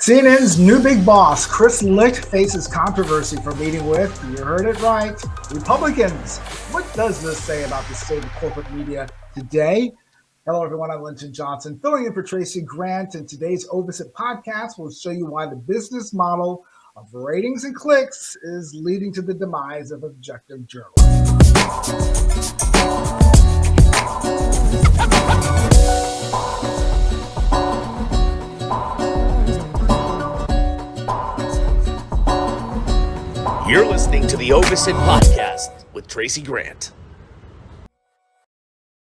CNN's new big boss, Chris Licht, faces controversy for meeting with, you heard it right, Republicans. What does this say about the state of corporate media today? Hello, everyone. I'm Linton Johnson, filling in for Tracy Grant. And today's Ovis podcast will show you why the business model of ratings and clicks is leading to the demise of objective journalism. You're listening to the Ovis podcast with Tracy Grant.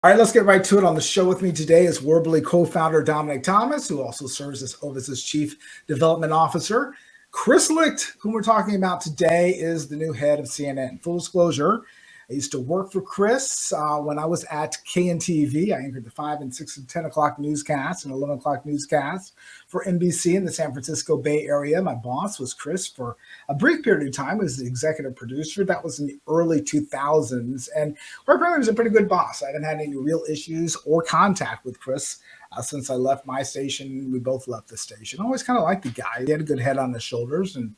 All right, let's get right to it. On the show with me today is Warbly co-founder Dominic Thomas, who also serves as Ovis's chief development officer. Chris Licht, whom we're talking about today, is the new head of CNN. Full disclosure, I used to work for Chris when I was at KNTV. I anchored the 5 and 6 and 10 o'clock newscast and 11 o'clock newscast for NBC in the San Francisco Bay Area. My boss was Chris for a brief period of time as the executive producer. That was in the early 2000s. And quite frankly, he was a pretty good boss. I haven't had any real issues or contact with Chris since I left my station. We both left the station. I always kind of liked the guy. He had a good head on his shoulders, and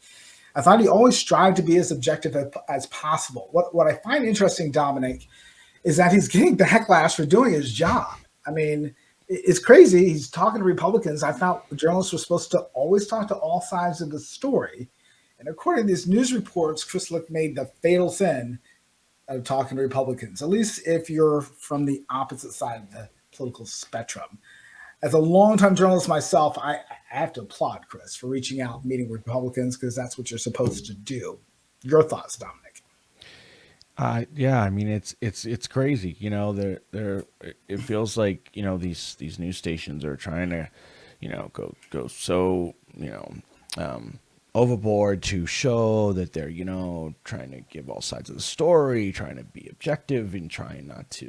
I thought he always strived to be as objective as possible. What I find interesting, Dominic, is that he's getting backlash for doing his job. I mean, it's crazy. He's talking to Republicans. I thought journalists were supposed to always talk to all sides of the story. And according to these news reports, Chris Licht made the fatal sin of talking to Republicans, at least if you're from the opposite side of the political spectrum. As a longtime journalist myself, I have to applaud Chris for reaching out and meeting with Republicans, because that's what you're supposed to do. Your thoughts, Dominic? Yeah, I mean, it's crazy. You know, it feels like, you know, these news stations are trying to, you know, go so, you know, overboard to show that they're, you know, trying to give all sides of the story, trying to be objective and trying not to,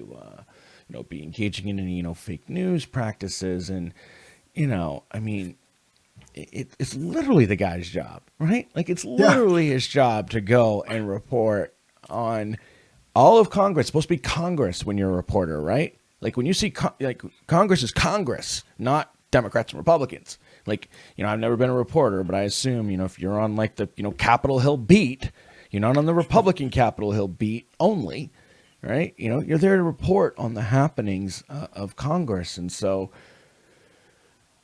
you know, be engaging in any, you know, fake news practices. And, you know, I mean, it's literally the guy's job, right? Like, it's literally his job to go and report on all of Congress. It's supposed to be Congress when you're a reporter, right? Like, when you see Congress is Congress, not Democrats and Republicans. Like, you know, I've never been a reporter, but I assume, you know, if you're on like the, you know, Capitol Hill beat, you're not on the Republican Capitol Hill beat only, right? You know, you're there to report on the happenings of Congress. And so,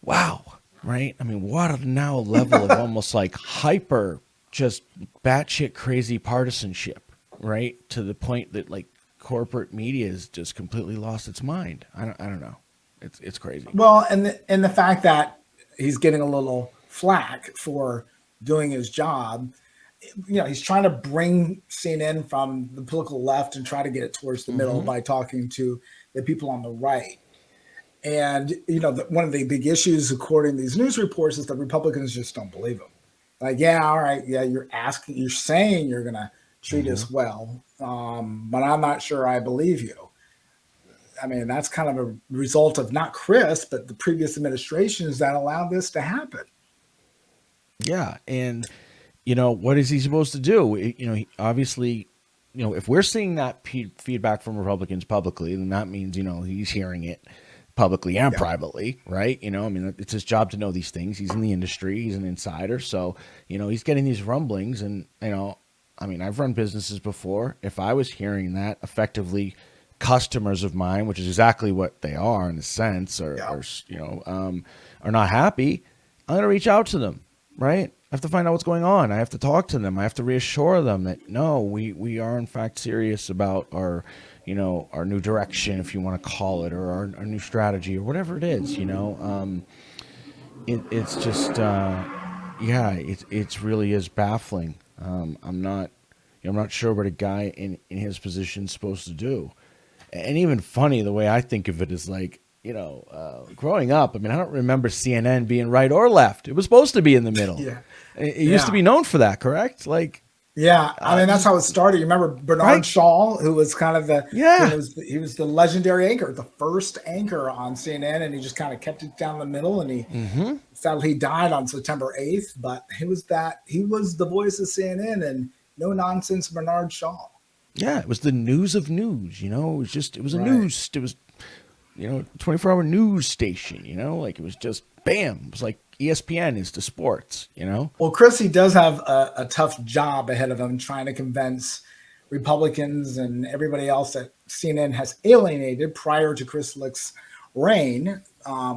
wow, right? I mean, what a now level of almost like hyper, just batshit crazy partisanship, right? To the point that like corporate media has just completely lost its mind. I don't know. It's crazy. Well, and the fact that he's getting a little flack for doing his job, you know, he's trying to bring CNN from the political left and try to get it towards the middle by talking to the people on the right. And, you know, one of the big issues, according to these news reports, is that Republicans just don't believe him. Like, yeah, all right, yeah, you're saying you're going to treat us well, but I'm not sure I believe you. I mean, that's kind of a result of not Chris, but the previous administrations that allowed this to happen. Yeah, and you know, what is he supposed to do? You know, obviously, you know, if we're seeing that feedback from Republicans publicly, then that means, you know, he's hearing it publicly and privately, right? You know, I mean, it's his job to know these things. He's in the industry. He's an insider. So, you know, he's getting these rumblings. And, you know, I mean, I've run businesses before. If I was hearing that, effectively customers of mine, which is exactly what they are in a sense, or you know, are not happy, I'm going to reach out to them, right? I have to find out what's going on. I have to talk to them. I have to reassure them that no, we are in fact serious about our, you know, our new direction, if you want to call it, or our new strategy, or whatever it is. You know, it's just, it's really is baffling. I'm not sure what a guy in his position is supposed to do. And even funny, the way I think of it is like, you know, growing up, I mean, I don't remember CNN being right or left. It was supposed to be in the middle. It used to be known for that, correct? Like, I mean, that's how it started. You remember Bernard Shaw, who was kind of he was the legendary anchor, the first anchor on CNN, and he just kind of kept it down the middle. And he sadly died on September 8th, but he was the voice of CNN, and no nonsense Bernard Shaw. Yeah, it was the news of news, you know. It was a news, it was, you know, 24-hour news station, you know, like it was just bam. It was like ESPN is to sports, you know? Well, Christie does have a tough job ahead of him trying to convince Republicans and everybody else that CNN has alienated prior to Chris Licht's reign,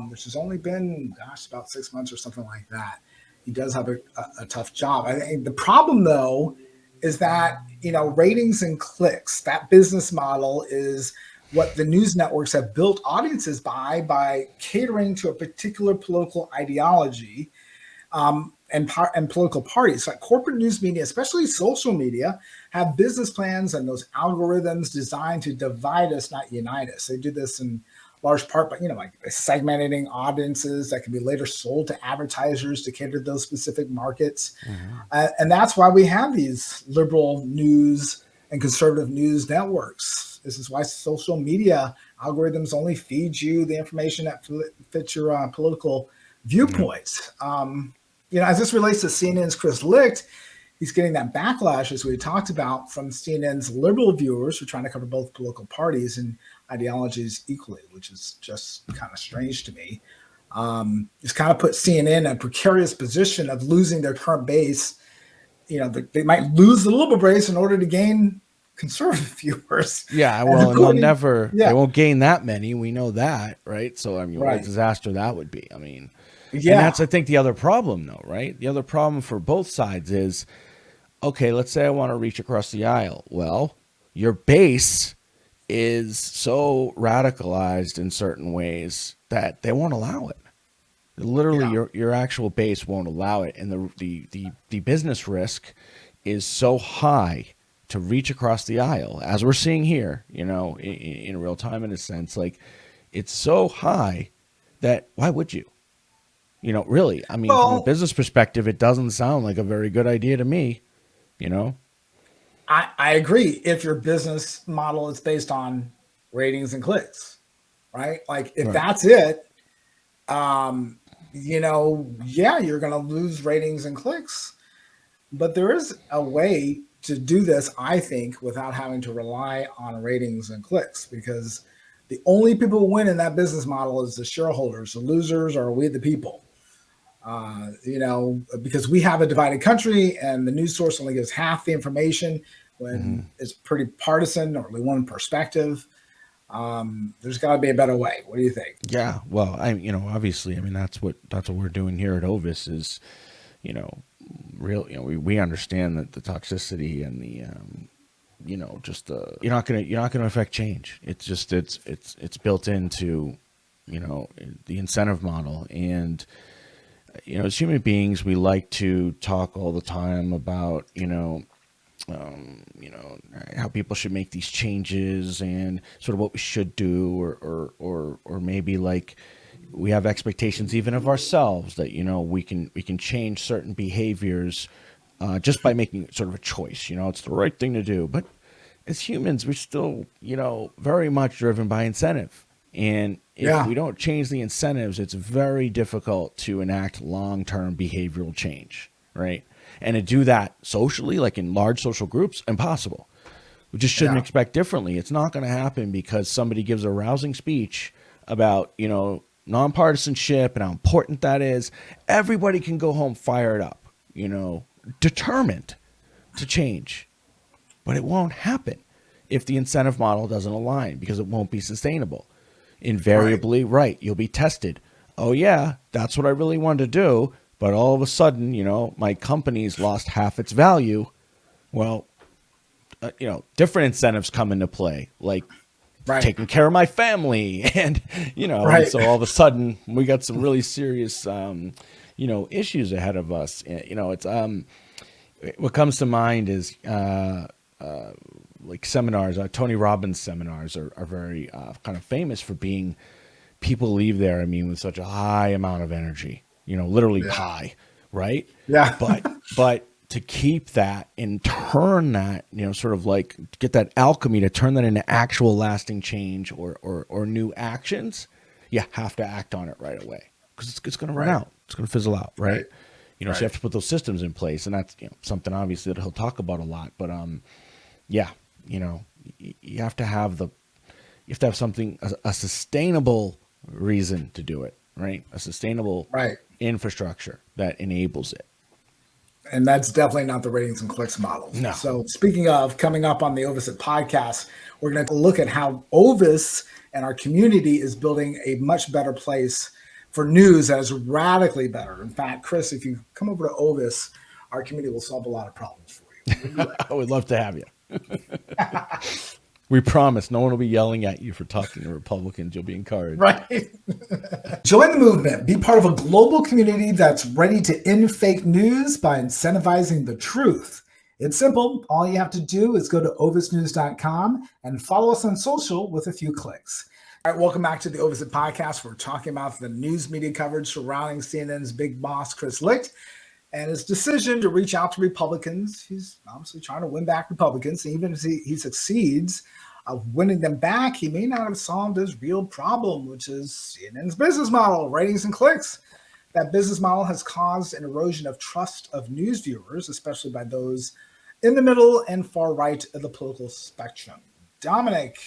which has only been, about 6 months or something like that. He does have a tough job. I think the problem, though, is that, ratings and clicks, that business model is what the news networks have built audiences by catering to a particular political ideology and political parties. Like corporate news media, especially social media, have business plans and those algorithms designed to divide us, not unite us. They do this in large part by, like segmenting audiences that can be later sold to advertisers to cater to those specific markets. And that's why we have these liberal news and conservative news networks. This is why social media algorithms only feed you the information that fits your political viewpoints. As this relates to CNN's Chris Licht, he's getting that backlash, as we talked about, from CNN's liberal viewers who are trying to cover both political parties and ideologies equally, which is just kind of strange to me. It's kind of put CNN in a precarious position of losing their current base. They might lose the liberal base in order to gain conservative viewers. Yeah, well, and they won't gain that many. We know that, right? So, what a disaster that would be. And that's, I think, the other problem, though, right? The other problem for both sides is, okay, let's say I want to reach across the aisle. Well, your base is so radicalized in certain ways that they won't allow it. Literally, your actual base won't allow it, and the business risk is so high to reach across the aisle, as we're seeing here, in real time, in a sense. Like, it's so high that why would you? Really, from a business perspective, it doesn't sound like a very good idea to me, I agree if your business model is based on ratings and clicks, right? Like, if that's it, you're going to lose ratings and clicks. But there is a way to do this, I think, without having to rely on ratings and clicks, because the only people who win in that business model is the shareholders. The losers are we, the people. Because we have a divided country and the news source only gives half the information when it's pretty partisan or only one perspective. There's got to be a better way. What do you think? Yeah, well, obviously, that's what we're doing here at Ovis is, we understand that the toxicity and the, you're not gonna affect change. It's just it's built into, the incentive model. And as human beings, we like to talk all the time about, how people should make these changes and sort of what we should do, or maybe like we have expectations even of ourselves that, we can change certain behaviors just by making sort of a choice. It's the right thing to do. But as humans, we're still, very much driven by incentive. And if we don't change the incentives, it's very difficult to enact long-term behavioral change, right? And to do that socially, like in large social groups, impossible. We just shouldn't expect differently. It's not going to happen because somebody gives a rousing speech about, nonpartisanship and how important that is. Everybody can go home fired up, determined to change. But it won't happen if the incentive model doesn't align, because it won't be sustainable. Invariably, right, you'll be tested. Oh yeah, that's what I really wanted to do, but all of a sudden, my company's lost half its value. Well, different incentives come into play, like taking care of my family, and and so all of a sudden we got some really serious issues ahead of us. It's what comes to mind is like seminars. Tony Robbins seminars are very kind of famous for being, people leave there, with such a high amount of energy, literally high, right? Yeah. But to keep that and turn that, sort of like get that alchemy to turn that into actual lasting change or new actions, you have to act on it right away, because it's going to run out. It's going to fizzle out, right? So you have to put those systems in place, and that's something obviously that he'll talk about a lot. But you have to have something, a sustainable reason to do it. right? A sustainable Right. infrastructure that enables it. And that's definitely not the ratings and clicks model. No. So speaking of, coming up on the Ovis podcast, we're going to look at how Ovis and our community is building a much better place for news that is radically better. In fact, Chris, if you come over to Ovis, our community will solve a lot of problems for you. I would love to have you. We promise no one will be yelling at you for talking to Republicans. You'll be encouraged. Right. Join the movement. Be part of a global community that's ready to end fake news by incentivizing the truth. It's simple. All you have to do is go to ovisnews.com and follow us on social with a few clicks. All right, welcome back to the Ovis podcast. We're talking about the news media coverage surrounding CNN's big boss, Chris Licht, and his decision to reach out to Republicans. He's obviously trying to win back Republicans. And even if he succeeds of winning them back, he may not have solved his real problem, which is CNN's business model, ratings and clicks. That business model has caused an erosion of trust of news viewers, especially by those in the middle and far right of the political spectrum. Dominic,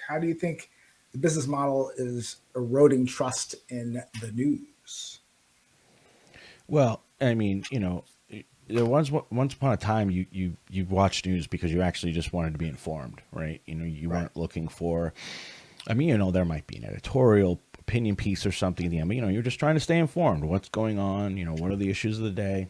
how do you think the business model is eroding trust in the news? Well, I mean, there was once upon a time you watched news because you actually just wanted to be informed, right? You weren't looking for. I mean, there might be an editorial opinion piece or something at the end, but you're just trying to stay informed. What's going on? What are the issues of the day?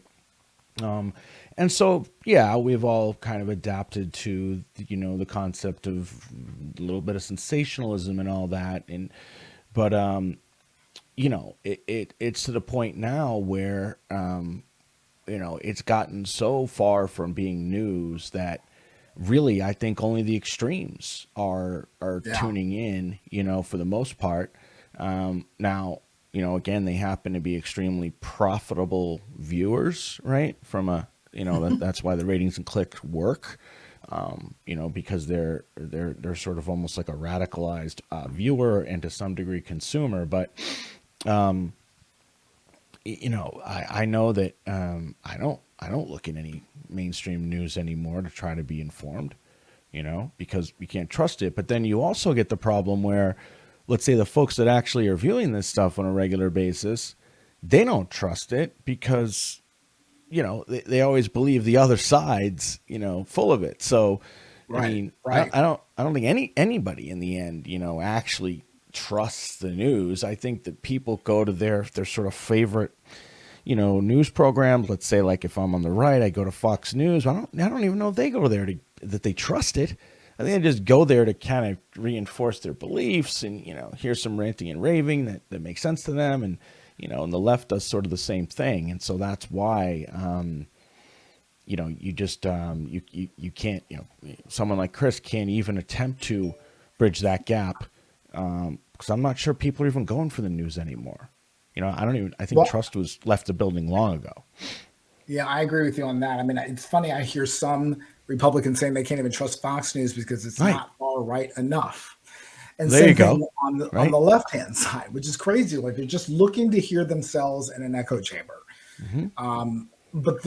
And so, yeah, we've all kind of adapted to the concept of a little bit of sensationalism and all that, but it's to the point now where it's gotten so far from being news that really I think only the extremes are tuning in, for the most part. Now, again, they happen to be extremely profitable viewers, right? From that's why the ratings and clicks work, because they're sort of almost like a radicalized viewer and to some degree consumer. But I know that I don't look at any mainstream news anymore to try to be informed, because we can't trust it. But then you also get the problem where, let's say the folks that actually are viewing this stuff on a regular basis, they don't trust it because, they always believe the other side's, full of it. So, Right, I mean, right. I don't think anybody in the end, actually trusts the news. I think that people go to their sort of favorite, news programs. Let's say, like, if I'm on the right, I go to Fox News. I don't even know if they go there that they trust it. I think they just go there to kind of reinforce their beliefs and, hear some ranting and raving that makes sense to them. And, and the left does sort of the same thing. And so that's why, you just, you can't, someone like Chris can't even attempt to bridge that gap. Because I'm not sure people are even going for the news anymore. I think trust was left the building long ago. Yeah, I agree with you on that. I mean, it's funny. I hear some Republicans saying they can't even trust Fox News because it's not far right enough. And there same you go. thing on the left-hand side, which is crazy. Like, they're just looking to hear themselves in an echo chamber. Mm-hmm. But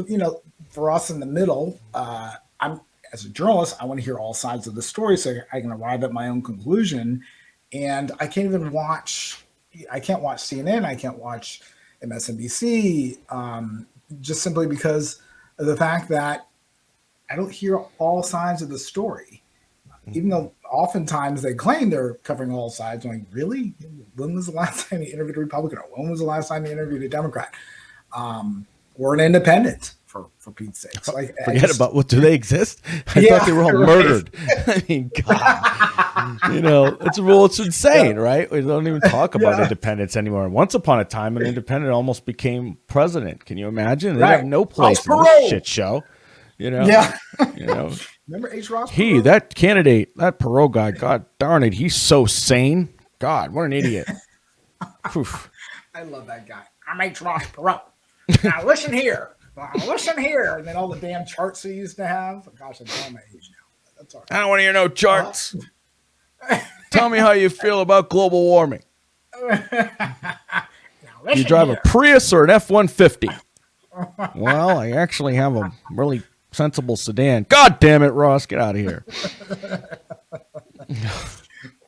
for us in the middle, as a journalist, I want to hear all sides of the story so I can arrive at my own conclusion. And I can't watch CNN. I can't watch MSNBC, just simply because of the fact that I don't hear all sides of the story, even though oftentimes they claim they're covering all sides. I'm like, really? When was the last time you interviewed a Republican? Or when was the last time you interviewed a Democrat? Or an independent, for Pete's sake. So Forget about what, do they exist? I thought they were all murdered. I mean, God, it's insane, right? We don't even talk about independents anymore. Once upon a time, an independent almost became president. Can you imagine? They have no place in this shit show. Yeah. Remember H. Ross Perot? That candidate, that Perot guy, God darn it, he's so sane. God, what an idiot. I love that guy. I'm H. Ross Perot. Now listen here. And then all the damn charts he used to have. Gosh, I'm telling my age now. That's all right. I don't want to hear no charts. Tell me how you feel about global warming. You drive a Prius or an F-150? Well, I actually have a really sensible sedan. God damn it, Ross, get out of here.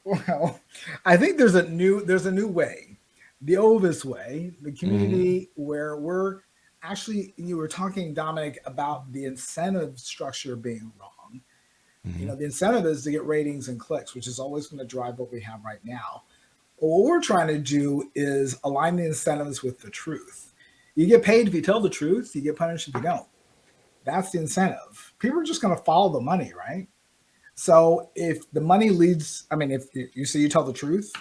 Well, I think there's a new way the Ovis way, the Mm-hmm. community where we're actually, you were talking, Dominic, about the incentive structure being wrong. Mm-hmm. The incentive is to get ratings and clicks, which is always going to drive what we have right now. But what we're trying to do is align the incentives with the truth. You get paid if you tell the truth, you get punished if you don't. That's the incentive. People are just going to follow the money, right? So if the money leads, I mean, if you say you tell the truth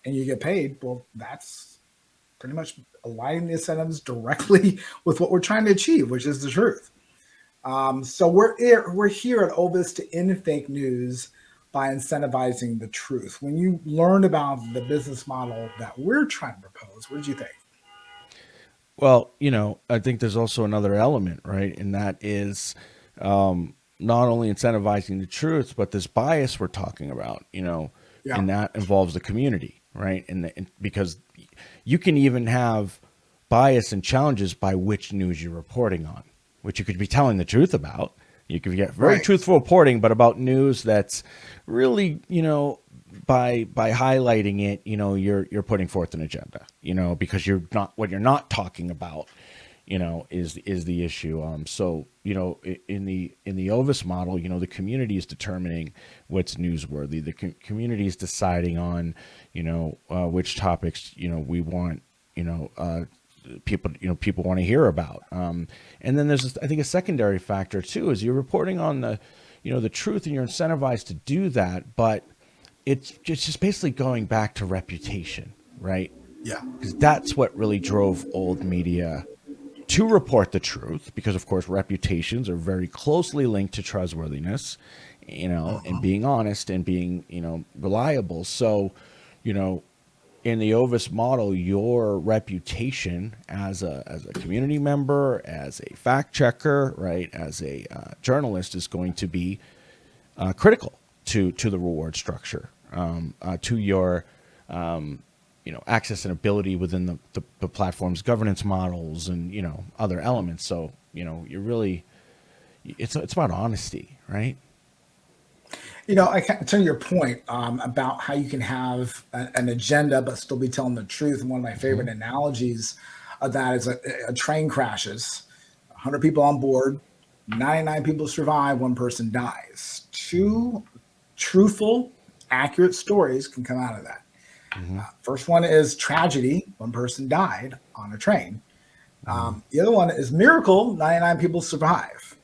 and you get paid, well, that's pretty much aligning the incentives directly with what we're trying to achieve, which is the truth. So we're here at Ovis to end fake news by incentivizing the truth. When you learn about the business model that we're trying to propose, what did you think? Well, I think there's also another element, right? And that is not only incentivizing the truth, but this bias we're talking about, Yeah. and that involves the community, right? And because you can even have bias and challenges by which news you're reporting on, which you could be telling the truth about. You could get very Right. truthful reporting, but about news that's really, by highlighting it, you're putting forth an agenda, because you're not talking about, is the issue. So in the Ovis model, the community is determining what's newsworthy. The community is deciding on, which topics we want, people want to hear about. And then there's, I think, a secondary factor too, is you're reporting on the truth, and you're incentivized to do that, but it's just basically going back to reputation, right? Yeah. Because that's what really drove old media to report the truth, because of course reputations are very closely linked to trustworthiness, and Uh-huh. being honest and being, reliable. So, you know, in the Ovis model, your reputation as a community member, as a fact checker, right, as a journalist, is going to be critical to the reward structure, to your access and ability within the platform's governance models, and other elements. So you're really, it's about honesty, right? I can turn your point about how you can have an agenda but still be telling the truth. And one of my Mm-hmm. favorite analogies of that is a train crashes, 100 people on board, 99 people survive, one person dies. Two truthful, accurate stories can come out of that. Mm-hmm. First one is tragedy, one person died on a train. Mm-hmm. The other one is miracle, 99 people survive,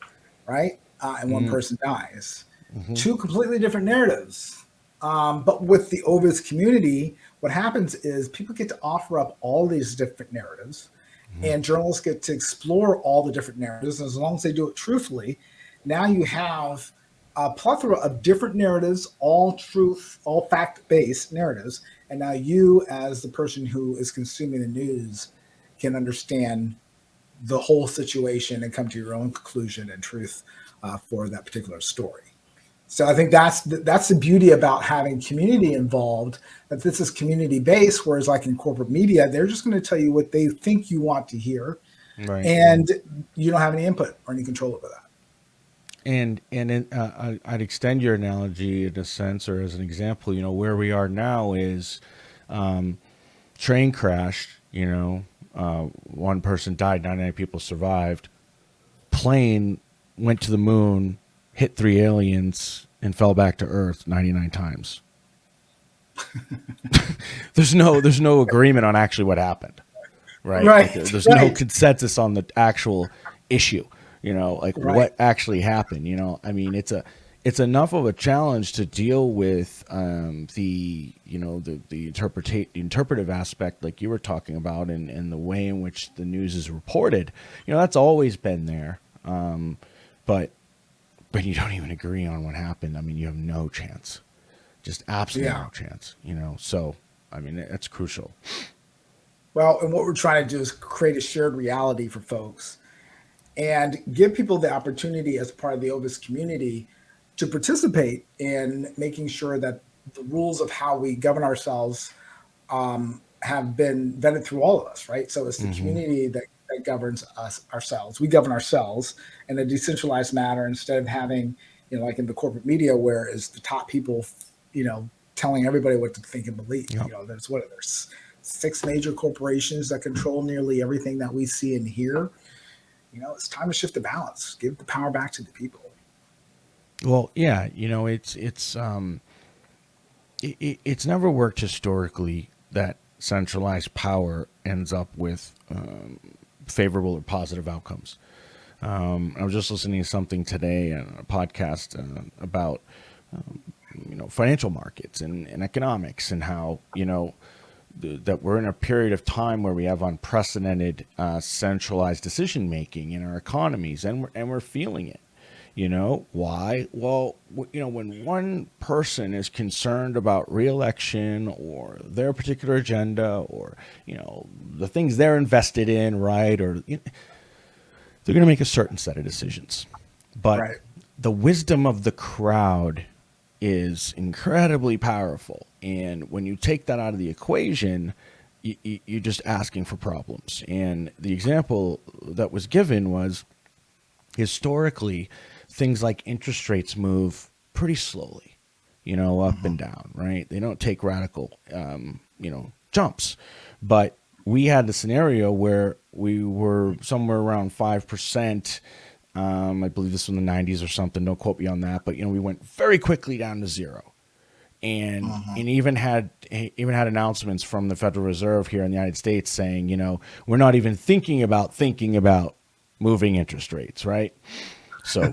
right? And one Mm-hmm. person dies. Mm-hmm. Two completely different narratives. But with the Ovis community, what happens is people get to offer up all these different narratives, and journalists get to explore all the different narratives. And as long as they do it truthfully, now you have a plethora of different narratives, all truth, all fact based narratives. And now you, as the person who is consuming the news, can understand the whole situation and come to your own conclusion and truth for that particular story. So I think that's the beauty about having community involved. That this is community based, whereas like in corporate media, they're just going to tell you what they think you want to hear, Right. and you don't have any input or any control over that. I'd extend your analogy in a sense, or as an example. Where we are now is, train crashed. One person died, 99 people survived. Plane went to the moon, hit three aliens, and fell back to Earth 99 times. There's no agreement on actually what happened, right? Like Right, there's no right, consensus on the actual issue. Like right. what actually happened. I mean, it's enough of a challenge to deal with the interpretive aspect, like you were talking about, and the way in which the news is reported. That's always been there, but you don't even agree on what happened. I mean, you have no chance, just absolutely Yeah. no chance. So I mean, that's crucial. Well, and what we're trying to do is create a shared reality for folks and give people the opportunity as part of the Ovis community to participate in making sure that the rules of how we govern ourselves have been vetted through all of us, right? So it's the Hmm. community that governs us ourselves. We govern ourselves in a decentralized manner instead of having, like in the corporate media, where it's the top people, telling everybody what to think and believe. Yep. There's what there's 6 major corporations that control nearly everything that we see and hear. It's time to shift the balance, give the power back to the people. Well, yeah, it's never worked historically that centralized power ends up with favorable or positive outcomes. I was just listening to something today on a podcast about financial markets and economics, and how that we're in a period of time where we have unprecedented centralized decision making in our economies, and we're feeling it. Why? Well, when one person is concerned about re-election or their particular agenda, or the things they're invested in, right? Or they're going to make a certain set of decisions. But Right. the wisdom of the crowd is incredibly powerful, and when you take that out of the equation, you're just asking for problems. And the example that was given was, historically, things like interest rates move pretty slowly, up and down, right? They don't take radical, jumps. But we had the scenario where we were somewhere around 5%. I believe this was in the 90s or something. Don't quote me on that. But, we went very quickly down to zero. And even had announcements from the Federal Reserve here in the United States saying, we're not even thinking about moving interest rates, right? So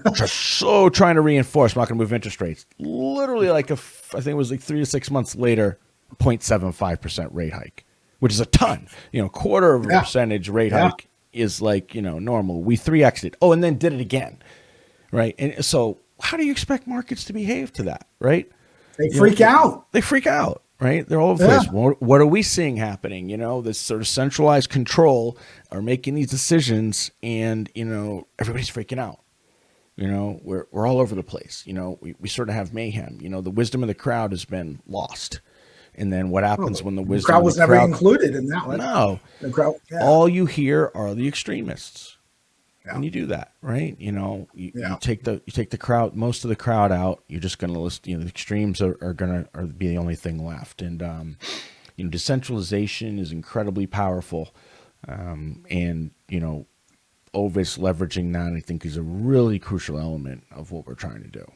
trying to reinforce, we're not going to move interest rates. Literally, I think it was 3 to 6 months later, 0.75% rate hike, which is a ton. Quarter of a percentage rate hike is normal. We 3x'd it. Oh, and then did it again, right? And so how do you expect markets to behave to that, right? They freak out. They freak out, right? They're all over the place. What are we seeing happening? This sort of centralized control are making these decisions, and everybody's freaking out. We're all over the place. We sort of have mayhem. The wisdom of the crowd has been lost. And then what happens when the wisdom crowd of was the never crowd included in that one? No, the crowd. Yeah. all you hear are the extremists. Yeah. When you do that, right? You take the crowd, most of the crowd out. You're just going to list. The extremes are be the only thing left. And decentralization is incredibly powerful. And Ovis leveraging that, I think, is a really crucial element of what we're trying to do.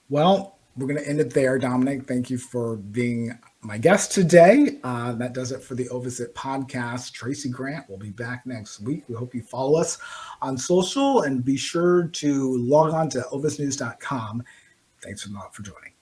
Well, we're going to end it there, Dominic. Thank you for being my guest today. That does it for the Ovis podcast. Tracy Grant will be back next week. We hope you follow us on social, and be sure to log on to ovisnews.com. Thanks a lot for joining.